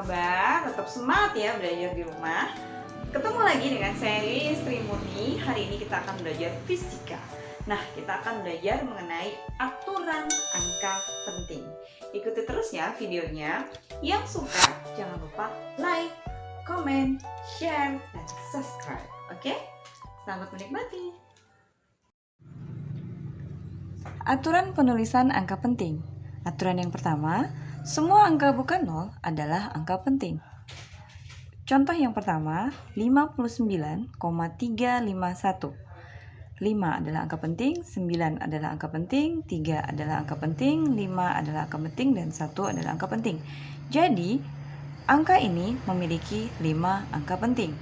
kabar? Tetap semangat ya belajar di rumah. Ketemu lagi dengan saya Sri Murni. Hari ini kita akan belajar fisika. Nah, kita akan belajar mengenai aturan angka penting. Ikuti terus ya videonya. Yang suka jangan lupa like, comment, share, dan subscribe. Oke? Selamat menikmati. Aturan penulisan angka penting. Aturan yang pertama, semua angka bukan nol adalah angka penting. Contoh yang pertama, 59,351. 5 adalah angka penting, 9 adalah angka penting, 3 adalah angka penting, 5 adalah angka penting, dan 1 adalah angka penting. Jadi, angka ini memiliki 5 angka penting.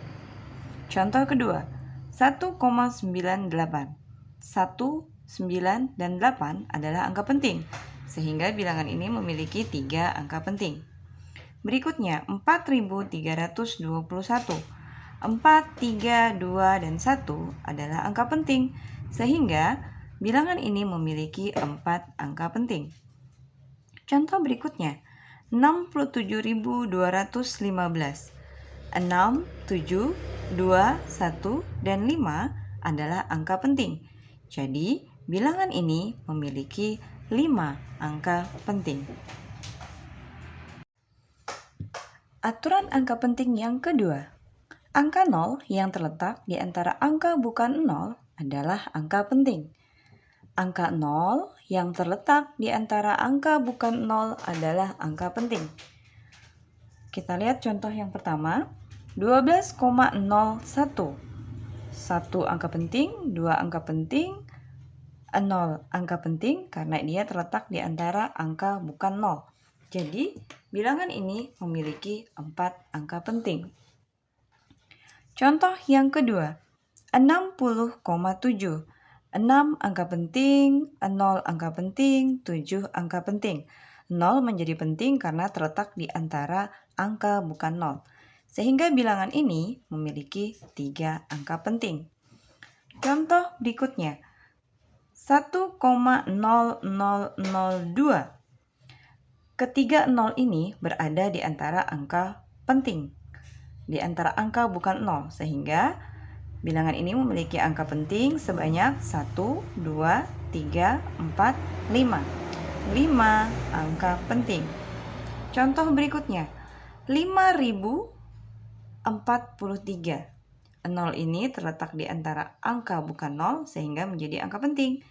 Contoh kedua, 1,98. 1, 9, dan 8 adalah angka penting, sehingga bilangan ini memiliki 3 angka penting. Berikutnya, 4.321. 4, 3, 2, dan 1 adalah angka penting, sehingga bilangan ini memiliki 4 angka penting. Contoh berikutnya, 67.215. 6, 7, 2, 1, dan 5 adalah angka penting. Jadi, bilangan ini memiliki 5 angka penting. Aturan angka penting yang kedua. Angka 0 yang terletak di antara angka bukan 0 adalah angka penting. Angka 0 yang terletak di antara angka bukan 0 adalah angka penting. Kita lihat contoh yang pertama, 12,01. 1 angka penting, 2 angka penting, 0 angka penting karena dia terletak di antara angka bukan 0. Jadi, bilangan ini memiliki 4 angka penting. Contoh yang kedua, 60,7. 6 angka penting, 0 angka penting, 7 angka penting. 0 menjadi penting karena terletak di antara angka bukan 0. Sehingga bilangan ini memiliki 3 angka penting. Contoh berikutnya, 1,0002. Ketiga 0 ini berada di antara angka penting, di antara angka bukan 0, sehingga bilangan ini memiliki angka penting sebanyak 1, 2, 3, 4, 5. 5 angka penting. Contoh berikutnya, 5.043. 0 ini terletak di antara angka bukan 0 sehingga menjadi angka penting.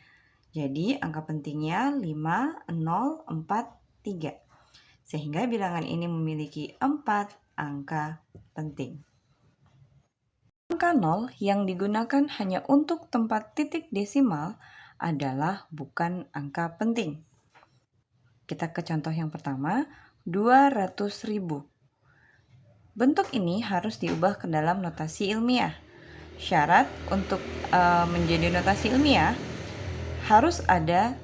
Jadi angka pentingnya 5043. Sehingga bilangan ini memiliki 4 angka penting. Angka 0 yang digunakan hanya untuk tempat titik desimal adalah bukan angka penting. Kita ke contoh yang pertama, 200.000. Bentuk ini harus diubah ke dalam notasi ilmiah. Syarat untuk menjadi notasi ilmiah harus ada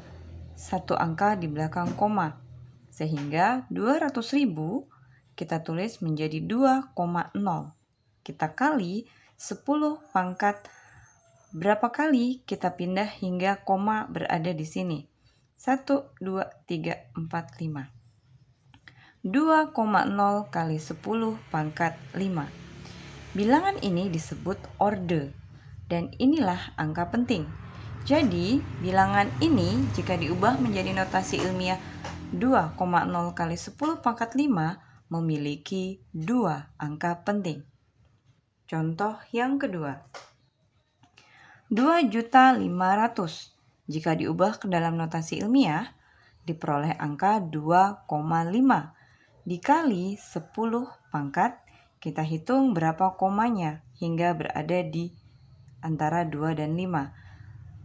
satu angka di belakang koma. Sehingga 200.000 kita tulis menjadi 2,0. Kita kali 10 pangkat berapa kali kita pindah hingga koma berada di sini. 1, 2, 3, 4, 5. 2,0 kali 10 pangkat 5. Bilangan ini disebut orde, dan inilah angka penting. Jadi, bilangan ini jika diubah menjadi notasi ilmiah 2,0 kali 10 pangkat 5 memiliki 2 angka penting. Contoh yang kedua, 2.500.000. Jika diubah ke dalam notasi ilmiah, diperoleh angka 2,5. Dikali 10 pangkat, kita hitung berapa komanya hingga berada di antara 2 dan 5.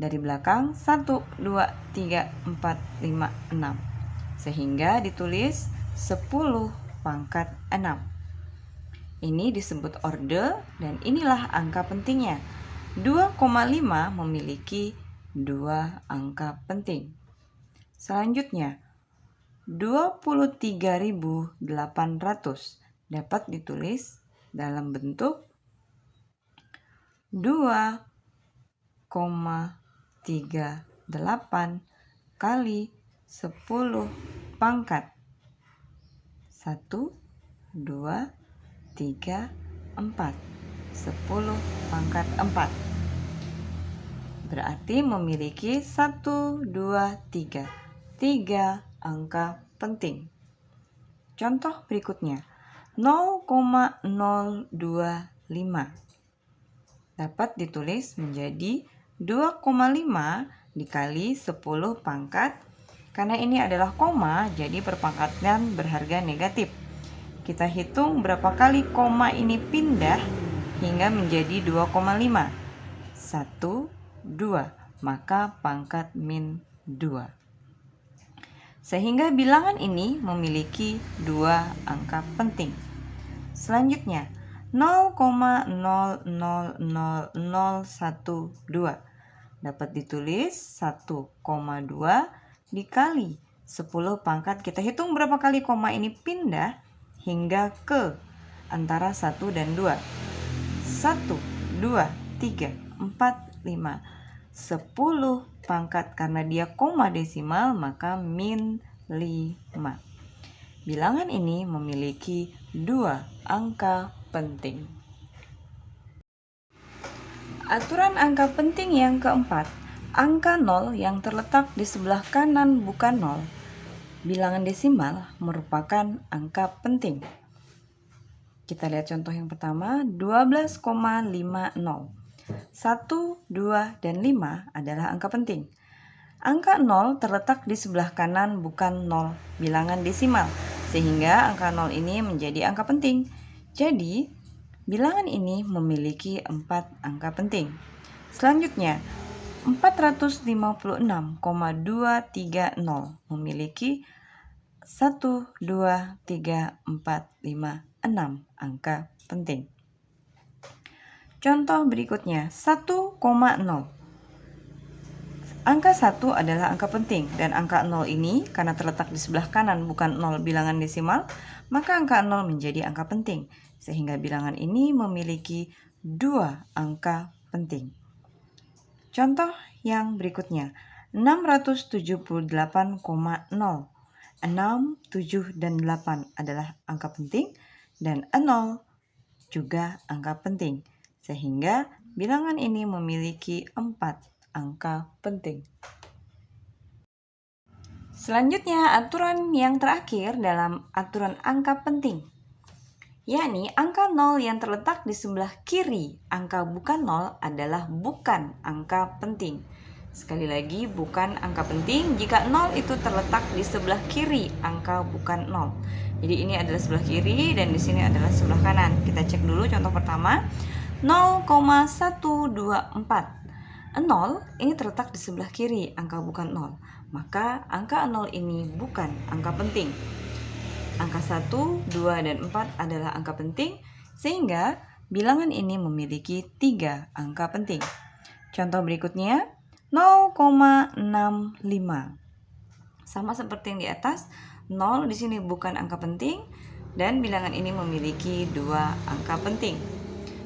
Dari belakang 1, 2, 3, 4, 5, 6. Sehingga ditulis 10 pangkat 6. Ini disebut orde dan inilah angka pentingnya. 2,5 memiliki 2 angka penting. Selanjutnya, 23.800 dapat ditulis dalam bentuk 2,38 kali 10 pangkat 1 2, 3, 4. 10 pangkat 4. Berarti memiliki 1, 2, 3. 3 angka penting. Contoh berikutnya, 0,025 dapat ditulis menjadi 2,5 dikali 10 pangkat. Karena ini adalah koma, jadi perpangkatan berharga negatif. Kita hitung berapa kali koma ini pindah hingga menjadi 2,5. 1, 2, maka pangkat min 2. Sehingga bilangan ini memiliki 2 angka penting. Selanjutnya, 0,000012 dapat ditulis 1,2 dikali 10 pangkat. Kita hitung berapa kali koma ini pindah hingga ke antara 1 dan 2. 1, 2, 3, 4, 5, 10 pangkat. Karena dia koma desimal maka min 5. Bilangan ini memiliki 2 angka penting. Aturan angka penting yang keempat, angka 0 yang terletak di sebelah kanan bukan 0. Bilangan desimal merupakan angka penting. Kita lihat contoh yang pertama, 12,50. 1, 2, dan 5 adalah angka penting. Angka 0 terletak di sebelah kanan bukan 0 bilangan desimal, sehingga angka 0 ini menjadi angka penting. Jadi, bilangan ini memiliki 4 angka penting. Selanjutnya, 456,230 memiliki 1, 2, 3, 4, 5, 6 angka penting. Contoh berikutnya, 1,0. Angka 1 adalah angka penting dan angka 0 ini karena terletak di sebelah kanan bukan 0 bilangan desimal, maka angka 0 menjadi angka penting. Sehingga bilangan ini memiliki 2 angka penting. Contoh yang berikutnya, 678,0. 6, 7, dan 8 adalah angka penting dan 0 juga angka penting. Sehingga bilangan ini memiliki 4 angka penting. Selanjutnya, aturan yang terakhir dalam aturan angka penting, yakni angka 0 yang terletak di sebelah kiri angka bukan 0 adalah bukan angka penting. Sekali lagi, bukan angka penting jika 0 itu terletak di sebelah kiri angka bukan 0. Jadi ini adalah sebelah kiri dan di sini adalah sebelah kanan. Kita cek dulu contoh pertama, 0,124. 0 ini terletak di sebelah kiri angka bukan 0. Maka angka 0 ini bukan angka penting. Angka 1, 2, dan 4 adalah angka penting, sehingga bilangan ini memiliki 3 angka penting. Contoh berikutnya, 0,65. Sama seperti yang di atas, 0 di sini bukan angka penting, dan bilangan ini memiliki 2 angka penting.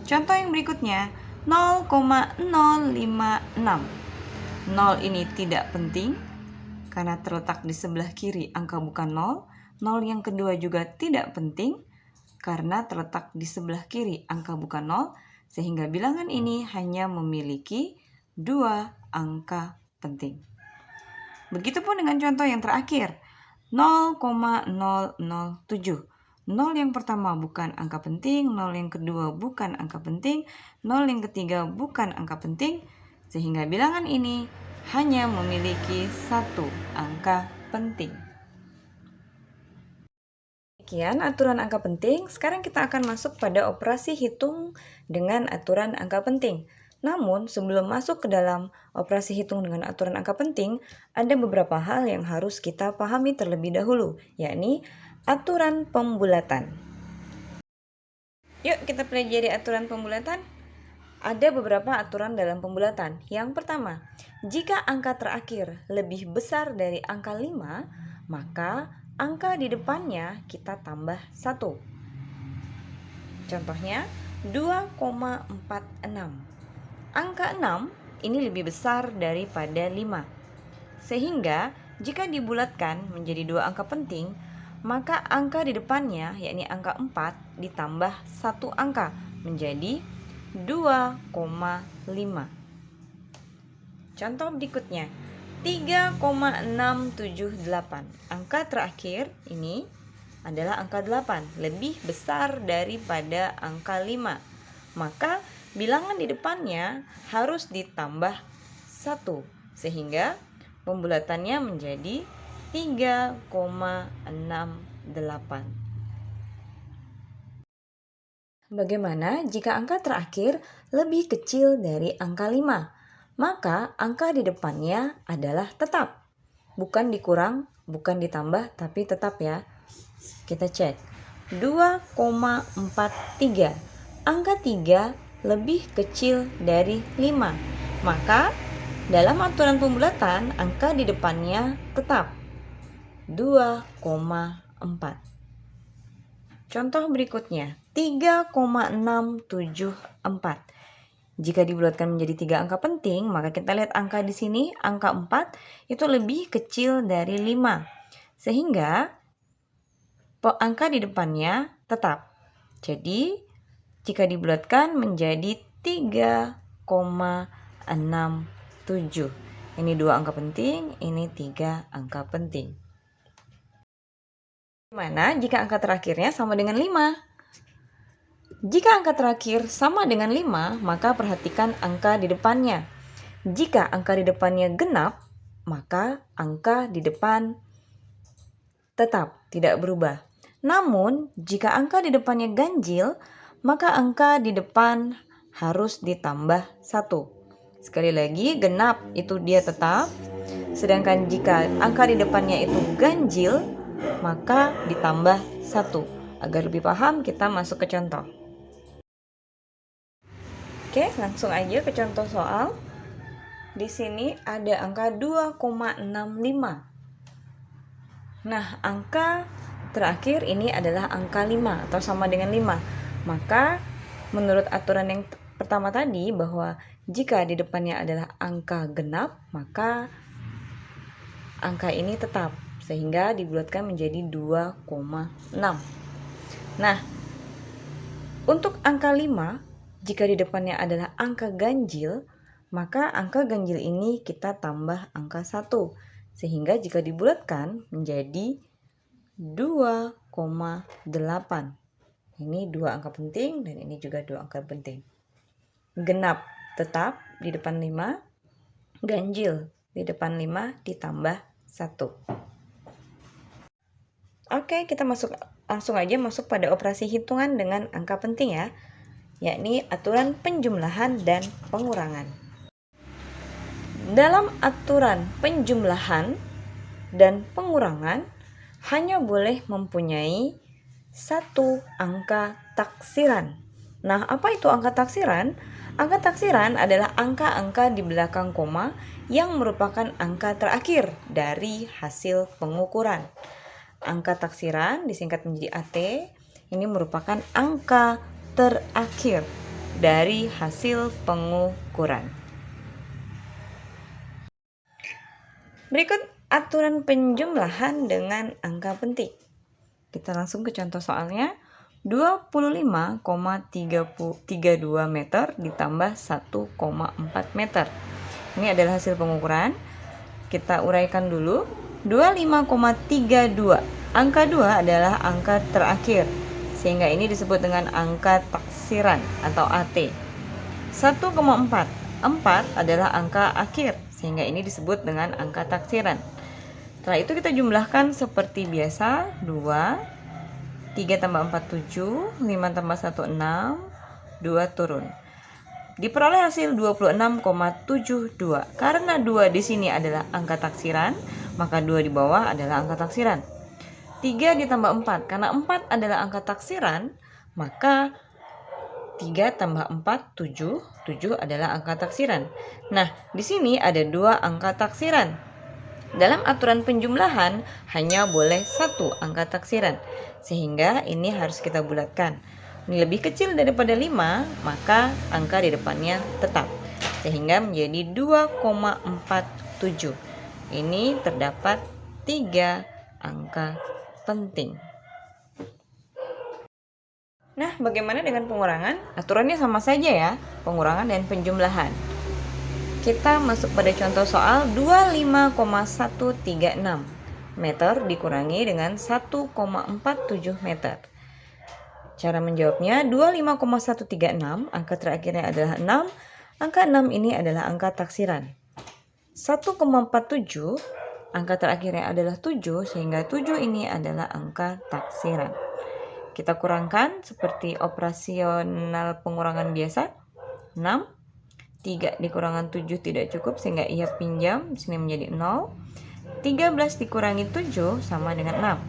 Contoh yang berikutnya, 0,056. 0 ini tidak penting, karena terletak di sebelah kiri angka bukan 0. 0 yang kedua juga tidak penting karena terletak di sebelah kiri angka bukan 0, sehingga bilangan ini hanya memiliki 2 angka penting. Begitupun dengan contoh yang terakhir, 0,007. 0 yang pertama bukan angka penting, 0 yang kedua bukan angka penting, 0 yang ketiga bukan angka penting, sehingga bilangan ini hanya memiliki 1 angka penting. Sekian aturan angka penting. Sekarang kita akan masuk pada operasi hitung dengan aturan angka penting. Namun, sebelum masuk ke dalam operasi hitung dengan aturan angka penting, ada beberapa hal yang harus kita pahami terlebih dahulu, yakni aturan pembulatan. Yuk kita pelajari aturan pembulatan. Ada beberapa aturan dalam pembulatan. Yang pertama, jika angka terakhir lebih besar dari angka 5, maka angka di depannya kita tambah 1. Contohnya 2,46. Angka 6 ini lebih besar daripada 5. Sehingga jika dibulatkan menjadi 2 angka penting, maka angka di depannya, yakni angka 4, ditambah 1 angka menjadi 2,5. Contoh berikutnya, 3,678. Angka terakhir ini adalah angka 8, lebih besar daripada angka 5. Maka bilangan di depannya harus ditambah 1, sehingga pembulatannya menjadi 3,68. Bagaimana jika angka terakhir lebih kecil dari angka 5? Maka angka di depannya adalah tetap. Bukan dikurang, bukan ditambah, tapi tetap ya. Kita cek. 2,43. Angka 3 lebih kecil dari 5. Maka dalam aturan pembulatan, angka di depannya tetap 2,4. Contoh berikutnya, 3,674. Jika dibulatkan menjadi 3 angka penting, maka kita lihat angka di sini, angka 4 itu lebih kecil dari 5. Sehingga angka di depannya tetap. Jadi, jika dibulatkan menjadi 3,67. Ini 2 angka penting, ini 3 angka penting. Bagaimana jika angka terakhirnya sama dengan 5? Jika angka terakhir sama dengan 5, maka perhatikan angka di depannya. Jika angka di depannya genap, maka angka di depan tetap tidak berubah. Namun, jika angka di depannya ganjil, maka angka di depan harus ditambah 1. Sekali lagi, genap itu dia tetap. Sedangkan jika angka di depannya itu ganjil, maka ditambah 1. Agar lebih paham, kita masuk ke contoh. Oke, langsung aja ke contoh soal. Di sini ada angka 2,65. Nah, angka terakhir ini adalah angka 5 atau sama dengan 5. Maka menurut aturan yang pertama tadi bahwa jika di depannya adalah angka genap, maka angka ini tetap sehingga dibulatkan menjadi 2,6. Nah, untuk angka 5, jika di depannya adalah angka ganjil, maka angka ganjil ini kita tambah angka 1. Sehingga jika dibulatkan menjadi 2,8. Ini 2 angka penting dan ini juga 2 angka penting. Genap tetap di depan 5, ganjil di depan 5 ditambah 1. Oke, kita langsung aja masuk pada operasi hitungan dengan angka penting ya, yakni aturan penjumlahan dan pengurangan. Dalam aturan penjumlahan dan pengurangan hanya boleh mempunyai 1 angka taksiran. Nah, apa itu angka taksiran? Angka taksiran adalah angka-angka di belakang koma yang merupakan angka terakhir dari hasil pengukuran. Angka taksiran disingkat menjadi AT, ini merupakan angka terakhir dari hasil pengukuran. Berikut aturan penjumlahan dengan angka penting. Kita langsung ke contoh soalnya. 25,32 meter ditambah 1,4 meter. Ini adalah hasil pengukuran. Kita uraikan dulu. 25,32. Angka 2 adalah angka terakhir, sehingga ini disebut dengan angka taksiran atau AT. 1,4. 4 adalah angka akhir, sehingga ini disebut dengan angka taksiran. Setelah itu kita jumlahkan seperti biasa. 2, 3 tambah 4, 7, 5 tambah 1, 6, 2 turun. Diperoleh hasil 26,72. Karena 2 di sini adalah angka taksiran, maka 2 di bawah adalah angka taksiran. 3 ditambah 4. Karena 4 adalah angka taksiran, maka 3 tambah 4, 7. 7 adalah angka taksiran. Nah, di sini ada 2 angka taksiran. Dalam aturan penjumlahan hanya boleh 1 angka taksiran, sehingga ini harus kita bulatkan. Ini lebih kecil daripada 5, maka angka di depannya tetap, sehingga menjadi 2,47. Ini terdapat 3 angka penting. Nah, bagaimana dengan pengurangan? Aturannya sama saja ya, pengurangan dan penjumlahan. Kita masuk pada contoh soal 25,136 meter dikurangi dengan 1,47 meter. Cara menjawabnya 25,136, angka terakhirnya adalah 6. Angka 6 ini adalah angka taksiran. 1,47, angka terakhirnya adalah 7, sehingga 7 ini adalah angka taksiran. Kita kurangkan seperti operasional pengurangan biasa. 6, 3 dikurangan 7 tidak cukup sehingga ia pinjam, di sini menjadi 0. 13 dikurangi 7 sama dengan 6.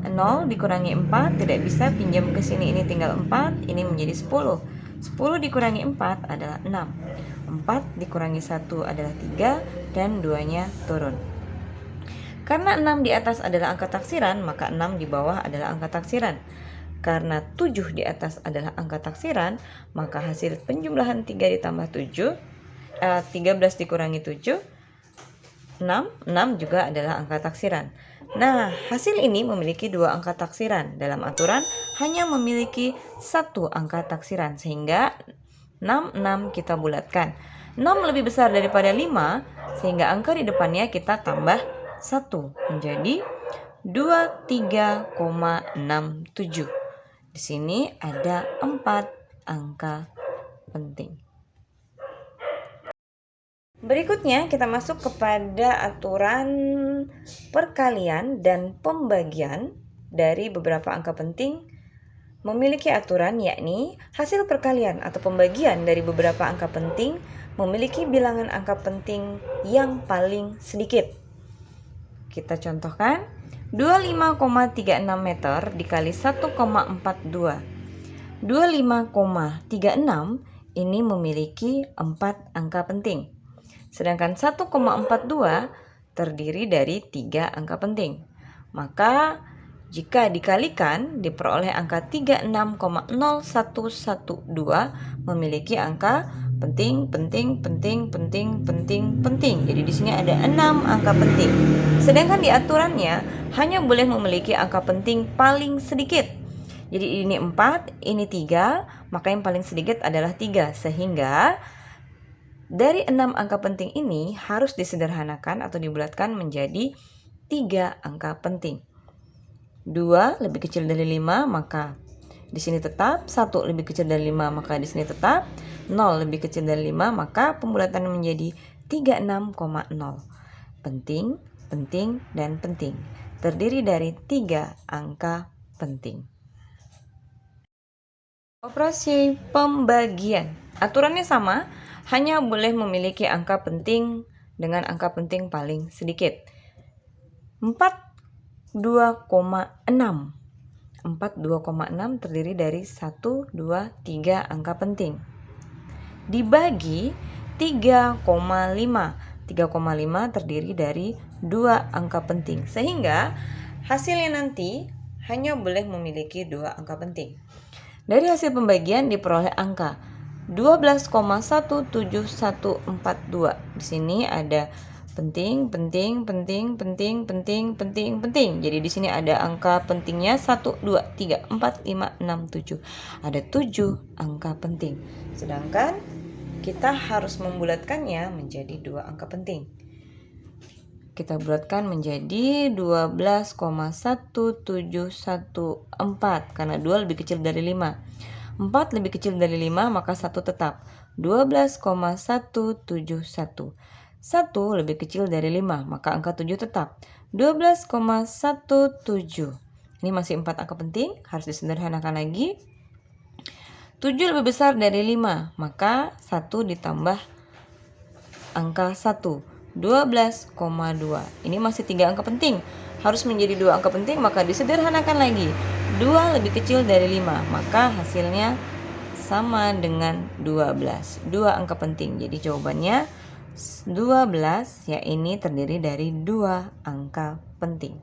0 dikurangi 4 tidak bisa, pinjam ke sini, ini tinggal 4, ini menjadi 10. 10 dikurangi 4 adalah 6. 4 dikurangi 1 adalah 3 dan 2-nya turun. Karena 6 di atas adalah angka taksiran, maka 6 di bawah adalah angka taksiran. Karena 7 di atas adalah angka taksiran, maka hasil penjumlahan 3 ditambah 7, 13 dikurangi 7, 6 juga adalah angka taksiran. Nah, hasil ini memiliki 2 angka taksiran. Dalam aturan hanya memiliki 1 angka taksiran, sehingga 6 kita bulatkan. 6 lebih besar daripada 5, sehingga angka di depannya kita tambah 1 menjadi 23,67. Di sini ada 4 angka penting. Berikutnya kita masuk kepada aturan perkalian dan pembagian dari beberapa angka penting memiliki aturan, yakni hasil perkalian atau pembagian dari beberapa angka penting memiliki bilangan angka penting yang paling sedikit. Kita contohkan 25,36 meter dikali 1,42. 25,36 ini memiliki 4 angka penting. Sedangkan 1,42 terdiri dari 3 angka penting. Maka jika dikalikan diperoleh angka 36,0112 memiliki angka penting. Jadi di sini ada 6 angka penting. Sedangkan di aturannya hanya boleh memiliki angka penting paling sedikit. Jadi ini 4, ini 3, maka yang paling sedikit adalah 3. Sehingga dari 6 angka penting ini harus disederhanakan atau dibulatkan menjadi 3 angka penting. 2 lebih kecil dari 5, maka di sini tetap. 1 lebih kecil dari 5, maka di sini tetap. 0 lebih kecil dari 5, maka pembulatan menjadi 36,0. Penting, dan penting. Terdiri dari 3 angka penting. Operasi pembagian. Aturannya sama, hanya boleh memiliki angka penting dengan angka penting paling sedikit. 42,6. 42,6 terdiri dari 1, 2, 3 angka penting. Dibagi 3,5. 3,5 terdiri dari 2 angka penting. Sehingga hasilnya nanti hanya boleh memiliki 2 angka penting. Dari hasil pembagian diperoleh angka 12,17142. Di sini ada penting. Jadi di sini ada angka pentingnya 1, 2, 3, 4, 5, 6, 7. Ada 7 angka penting. Sedangkan kita harus membulatkannya menjadi 2 angka penting. Kita bulatkan menjadi 12,1714 karena 2 lebih kecil dari 5. 4 lebih kecil dari 5, maka 1 tetap. 12,171. 1 lebih kecil dari 5, maka angka 7 tetap. 12,17. Ini masih 4 angka penting, harus disederhanakan lagi. 7 lebih besar dari 5, maka 1 ditambah angka 1. 12,2. Ini masih 3 angka penting, harus menjadi 2 angka penting, maka disederhanakan lagi. 2 lebih kecil dari 5, maka hasilnya sama dengan 12. 2 angka penting. Jadi jawabannya 12, ya ini terdiri dari 2 angka penting.